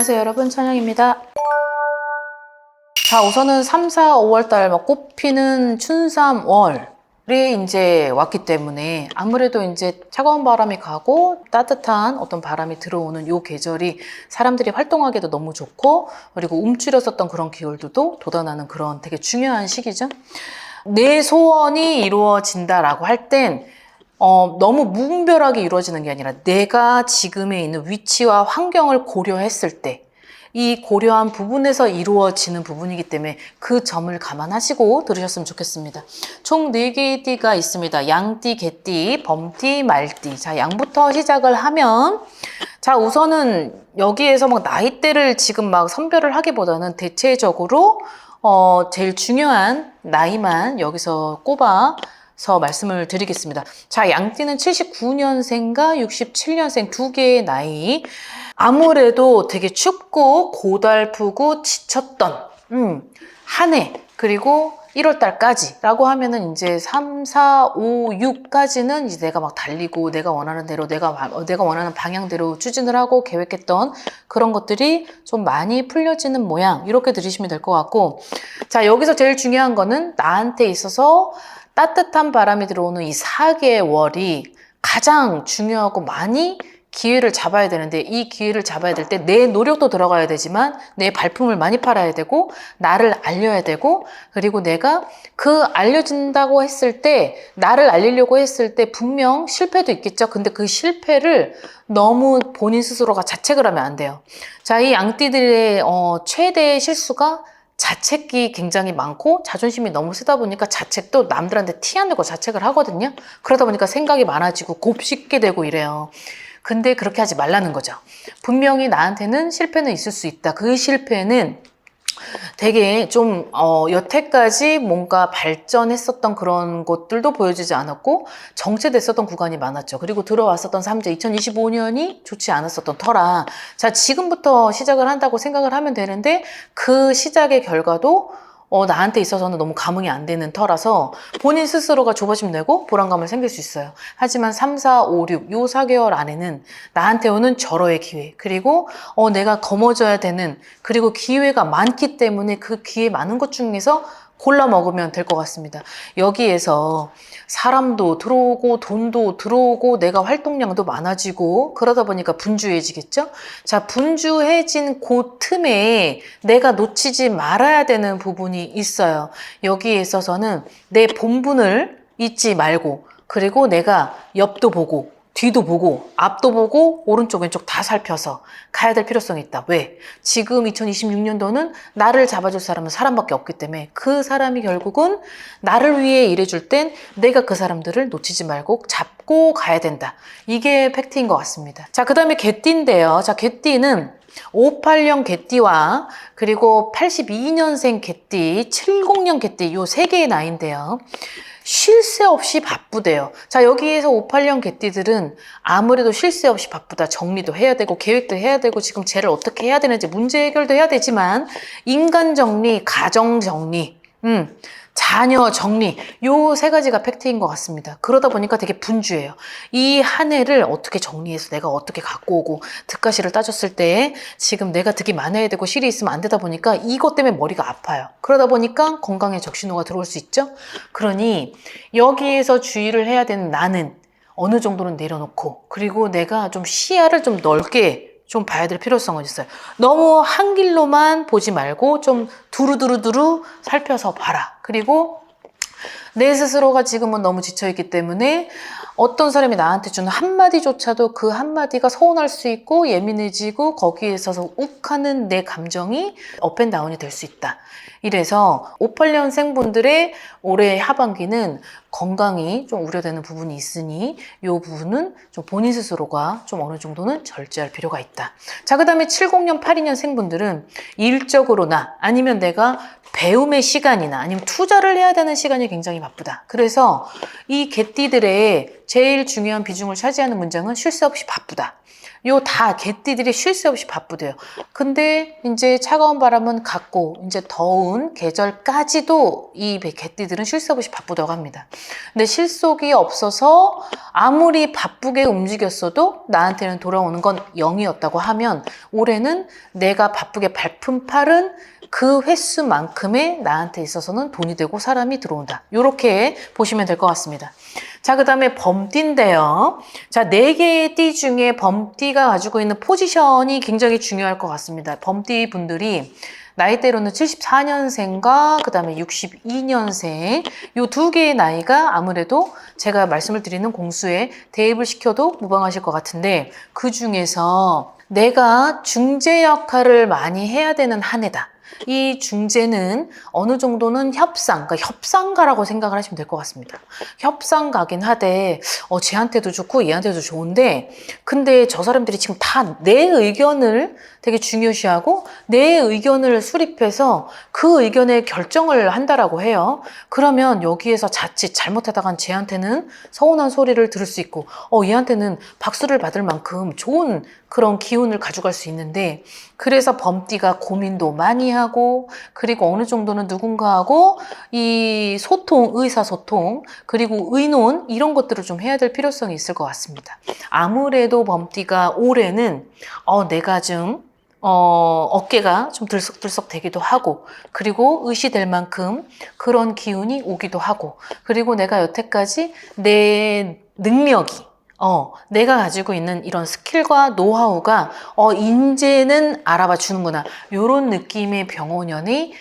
안녕하세요 여러분, 천영입니다. 자, 우선은 3, 4, 5월달 막 꽃피는 춘삼월이 이제 왔기 때문에 아무래도 이제 차가운 바람이 가고 따뜻한 어떤 바람이 들어오는 요 계절이 사람들이 활동하기도 너무 좋고, 그리고 움츠렸었던 그런 기울들도 돋아나는 그런 되게 중요한 시기죠. 내 소원이 이루어진다라고 할 땐 너무 무분별하게 이루어지는 게 아니라 내가 지금에 있는 위치와 환경을 고려했을 때 이 고려한 부분에서 이루어지는 부분이기 때문에 그 점을 감안하시고 들으셨으면 좋겠습니다. 총 4개의 띠가 있습니다. 양띠, 개띠, 범띠, 말띠. 자, 양부터 시작을 하면, 자, 우선은 여기에서 막 나이대를 지금 막 선별을 하기보다는 대체적으로 제일 중요한 나이만 여기서 꼽아서 말씀을 드리겠습니다. 자, 양띠는 79년생과 67년생 두 개의 나이. 아무래도 되게 춥고 고달프고 지쳤던 한 해, 그리고 1월달까지 라고 하면은 이제 3, 4, 5, 6까지는 이제 내가 막 달리고 내가 원하는 대로 내가 원하는 방향대로 추진을 하고 계획했던 그런 것들이 좀 많이 풀려지는 모양, 이렇게 들으시면 될 것 같고, 자, 여기서 제일 중요한 거는 나한테 있어서 따뜻한 바람이 들어오는 이 4개월이 가장 중요하고 많이 기회를 잡아야 되는데, 이 기회를 잡아야 될 때 내 노력도 들어가야 되지만 내 발품을 많이 팔아야 되고 나를 알려야 되고, 그리고 내가 그 알려진다고 했을 때, 나를 알리려고 했을 때 분명 실패도 있겠죠. 근데 그 실패를 너무 본인 스스로가 자책을 하면 안 돼요. 자, 이 양띠들의 최대의 실수가 자책이 굉장히 많고 자존심이 너무 세다 보니까 자책도 남들한테 티 안 내고 자책을 하거든요. 그러다 보니까 생각이 많아지고 곱씹게 되고 이래요. 근데 그렇게 하지 말라는 거죠. 분명히 나한테는 실패는 있을 수 있다. 그 실패는 되게 좀 여태까지 뭔가 발전했었던 그런 것들도 보여주지 않았고 정체됐었던 구간이 많았죠. 그리고 들어왔었던 삼재 2025년이 좋지 않았었던 터라, 자, 지금부터 시작을 한다고 생각을 하면 되는데 그 시작의 결과도 나한테 있어서는 너무 감흥이 안 되는 터라서 본인 스스로가 조바심 내고 불안감을 생길 수 있어요. 하지만 3, 4, 5, 6, 요 4개월 안에는 나한테 오는 절호의 기회, 그리고 내가 거머져야 되는, 그리고 기회가 많기 때문에 그 기회 많은 것 중에서 골라 먹으면 될 것 같습니다. 여기에서 사람도 들어오고 돈도 들어오고 내가 활동량도 많아지고 그러다 보니까 분주해지겠죠? 자, 분주해진 그 틈에 내가 놓치지 말아야 되는 부분이 있어요. 여기에 있어서는 내 본분을 잊지 말고, 그리고 내가 옆도 보고 뒤도 보고 앞도 보고 오른쪽 왼쪽 다 살펴서 가야 될 필요성이 있다. 왜? 지금 2026년도는 나를 잡아줄 사람은 사람밖에 없기 때문에 그 사람이 결국은 나를 위해 일해줄 땐 내가 그 사람들을 놓치지 말고 잡고 가야 된다. 이게 팩트인 것 같습니다. 자, 그 다음에 개띠인데요. 자, 개띠는 58년 개띠와 그리고 82년생 개띠, 70년 개띠, 요 3개의 나이인데요. 쉴 새 없이 바쁘대요. 자, 여기에서 58년 개띠들은 아무래도 쉴 새 없이 바쁘다. 정리도 해야 되고 계획도 해야 되고 지금 쟤를 어떻게 해야 되는지 문제 해결도 해야 되지만 인간 정리, 가정 정리, 자녀 정리, 요 3가지가 팩트인 것 같습니다. 그러다 보니까 되게 분주해요. 이 한 해를 어떻게 정리해서 내가 어떻게 갖고 오고, 득가시를 따졌을 때 지금 내가 득이 많아야 되고 실이 있으면 안 되다 보니까 이것 때문에 머리가 아파요. 그러다 보니까 건강에 적신호가 들어올 수 있죠. 그러니 여기에서 주의를 해야 되는 나는 어느 정도는 내려놓고, 그리고 내가 좀 시야를 좀 넓게 좀 봐야 될 필요성은 있어요. 너무 한 길로만 보지 말고 좀 두루두루두루 살펴서 봐라. 그리고 내 스스로가 지금은 너무 지쳐있기 때문에 어떤 사람이 나한테 주는 한마디조차도 그 한마디가 서운할 수 있고 예민해지고 거기에 있어서 욱하는 내 감정이 업앤다운이 될 수 있다. 이래서 58년생 분들의 올해 하반기는 건강이 좀 우려되는 부분이 있으니 이 부분은 좀 본인 스스로가 좀 어느 정도는 절제할 필요가 있다. 자, 그 다음에 70년, 82년생 분들은 일적으로나 아니면 내가 배움의 시간이나 아니면 투자를 해야 되는 시간이 굉장히 바쁘다. 그래서 이 개띠들의 제일 중요한 비중을 차지하는 문장은 쉴 새 없이 바쁘다. 요 다 개띠들이 쉴 새 없이 바쁘대요. 근데 이제 차가운 바람은 갔고 이제 더운 계절까지도 이 개띠들은 쉴 새 없이 바쁘다고 합니다. 근데 실속이 없어서 아무리 바쁘게 움직였어도 나한테는 돌아오는 건 0이었다고 하면 올해는 내가 바쁘게 밟은 팔은 그 횟수만큼의 나한테 있어서는 돈이 되고 사람이 들어온다. 이렇게 보시면 될 것 같습니다. 자, 그 다음에 범띠인데요. 자, 4개의 띠 중에 범띠가 가지고 있는 포지션이 굉장히 중요할 것 같습니다. 범띠 분들이 나이대로는 74년생과 그 다음에 62년생 요 2개의 나이가 아무래도 제가 말씀을 드리는 공수에 대입을 시켜도 무방하실 것 같은데 그 중에서 내가 중재 역할을 많이 해야 되는 한 해다. 이 중재는 어느 정도는 협상, 그러니까 협상가라고 생각을 하시면 될 것 같습니다. 협상가긴 하되 쟤한테도 좋고 얘한테도 좋은데 근데 저 사람들이 지금 다 내 의견을 되게 중요시하고 내 의견을 수립해서 그 의견에 결정을 한다라고 해요. 그러면 여기에서 자칫 잘못하다간 쟤한테는 서운한 소리를 들을 수 있고 얘한테는 박수를 받을 만큼 좋은 그런 기운을 가져갈 수 있는데 그래서 범띠가 고민도 많이 하고 그리고 어느 정도는 누군가하고 이 소통, 의사소통 그리고 의논 이런 것들을 좀 해야 될 필요성이 있을 것 같습니다. 아무래도 범띠가 올해는 내가 좀 어깨가 좀 들썩들썩 되기도 하고 그리고 의시될 만큼 그런 기운이 오기도 하고 그리고 내가 여태까지 내 능력이 내가 가지고 있는 이런 스킬과 노하우가 이제는 알아봐 주는구나 이런 느낌의 병원연이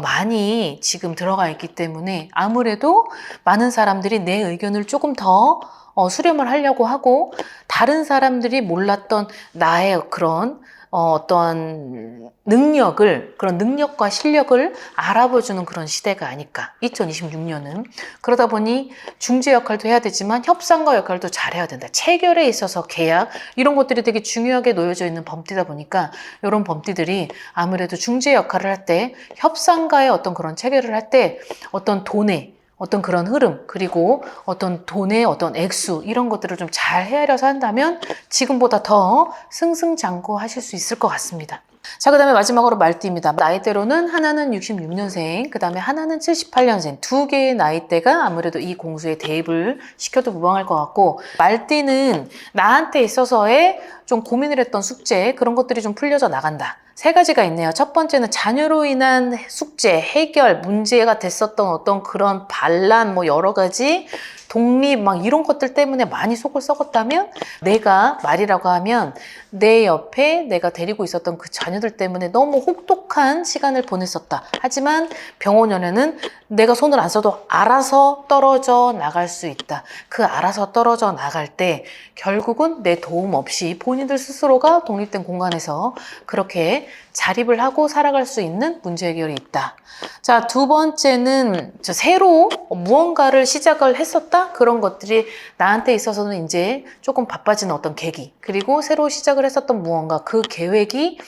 많이 지금 들어가 있기 때문에 아무래도 많은 사람들이 내 의견을 조금 더 수렴을 하려고 하고 다른 사람들이 몰랐던 나의 그런 어떠한 능력을 그런 능력과 실력을 알아보주는 그런 시대가 아닐까 2026년은 그러다 보니 중재 역할도 해야 되지만 협상가 역할도 잘해야 된다. 체결에 있어서 계약 이런 것들이 되게 중요하게 놓여져 있는 범띠다 보니까 이런 범띠들이 아무래도 중재 역할을 할 때 협상가의 어떤 그런 체결을 할 때 어떤 돈의 어떤 그런 흐름 그리고 어떤 돈의 어떤 액수 이런 것들을 좀 잘 헤아려서 한다면 지금보다 더 승승장구하실 수 있을 것 같습니다. 자, 그 다음에 마지막으로 말띠입니다. 나이대로는 하나는 66년생, 그 다음에 하나는 78년생 2개의 나이대가 아무래도 이 공수에 대입을 시켜도 무방할 것 같고 말띠는 나한테 있어서의 좀 고민을 했던 숙제 그런 것들이 좀 풀려져 나간다. 3가지가 있네요. 첫 번째는 자녀로 인한 숙제, 해결, 문제가 됐었던 어떤 그런 반란, 여러 가지 독립 이런 것들 때문에 많이 속을 썩었다면 내가 말이라고 하면 내 옆에 내가 데리고 있었던 그 자녀들 때문에 너무 혹독한 시간을 보냈었다. 하지만 병원연애는 내가 손을 안 써도 알아서 떨어져 나갈 수 있다. 그 알아서 떨어져 나갈 때 결국은 내 도움 없이 본인들 스스로가 독립된 공간에서 그렇게 자립을 하고 살아갈 수 있는 문제 해결이 있다. 자, 2번째는 새로 무언가를 시작을 했었다? 그런 것들이 나한테 있어서는 이제 조금 바빠지는 어떤 계기 그리고 새로 시작을 했었던 무언가 그 계획이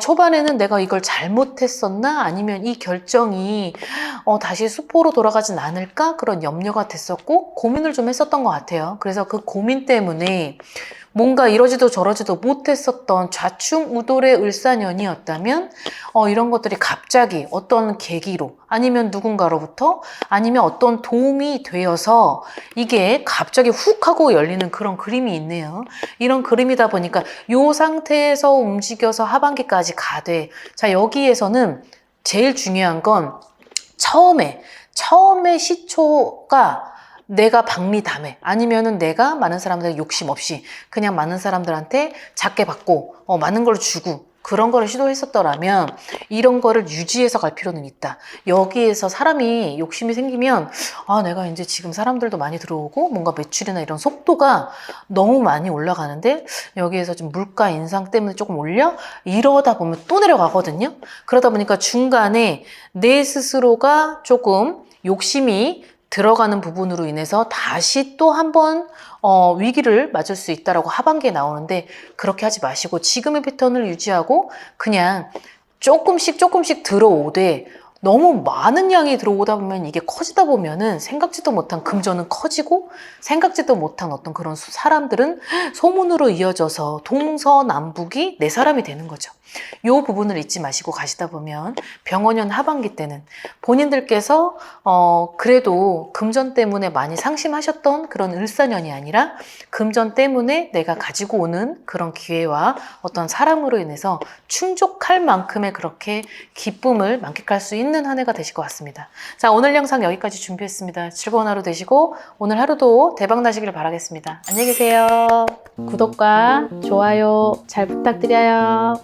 초반에는 내가 이걸 잘못했었나? 아니면 이 결정이 다시 수포로 돌아가진 않을까? 그런 염려가 됐었고 고민을 좀 했었던 것 같아요. 그래서 그 고민 때문에 뭔가 이러지도 저러지도 못했었던 좌충우돌의 을사년이었다면 이런 것들이 갑자기 어떤 계기로 아니면 누군가로부터 아니면 어떤 도움이 되어서 이게 갑자기 훅 하고 열리는 그런 그림이 있네요. 이런 그림이다 보니까 이 상태에서 움직여서 하반기까지 가되 자 여기에서는 제일 중요한 건 처음에 시초가 내가 박리담회 아니면은 내가 많은 사람들한테 욕심 없이 그냥 많은 사람들한테 작게 받고 많은 걸 주고 그런 거를 시도했었더라면 이런 거를 유지해서 갈 필요는 있다. 여기에서 사람이 욕심이 생기면 내가 이제 지금 사람들도 많이 들어오고 뭔가 매출이나 이런 속도가 너무 많이 올라가는데 여기에서 좀 물가 인상 때문에 조금 올려? 이러다 보면 또 내려가거든요. 그러다 보니까 중간에 내 스스로가 조금 욕심이 들어가는 부분으로 인해서 다시 또 한 번 위기를 맞을 수 있다라고 하반기에 나오는데 그렇게 하지 마시고 지금의 패턴을 유지하고 그냥 조금씩 들어오되 너무 많은 양이 들어오다 보면 이게 커지다 보면은 생각지도 못한 금전은 커지고 생각지도 못한 어떤 그런 사람들은 소문으로 이어져서 동서남북이 네 사람이 되는 거죠. 이 부분을 잊지 마시고 가시다 보면 병원년 하반기 때는 본인들께서 그래도 금전 때문에 많이 상심하셨던 그런 을사년이 아니라 금전 때문에 내가 가지고 오는 그런 기회와 어떤 사람으로 인해서 충족할 만큼의 그렇게 기쁨을 만끽할 수 있는 한 해가 되실 것 같습니다. 자, 오늘 영상 여기까지 준비했습니다. 즐거운 하루 되시고 오늘 하루도 대박 나시길 바라겠습니다. 안녕히 계세요. 구독과 좋아요 잘 부탁드려요.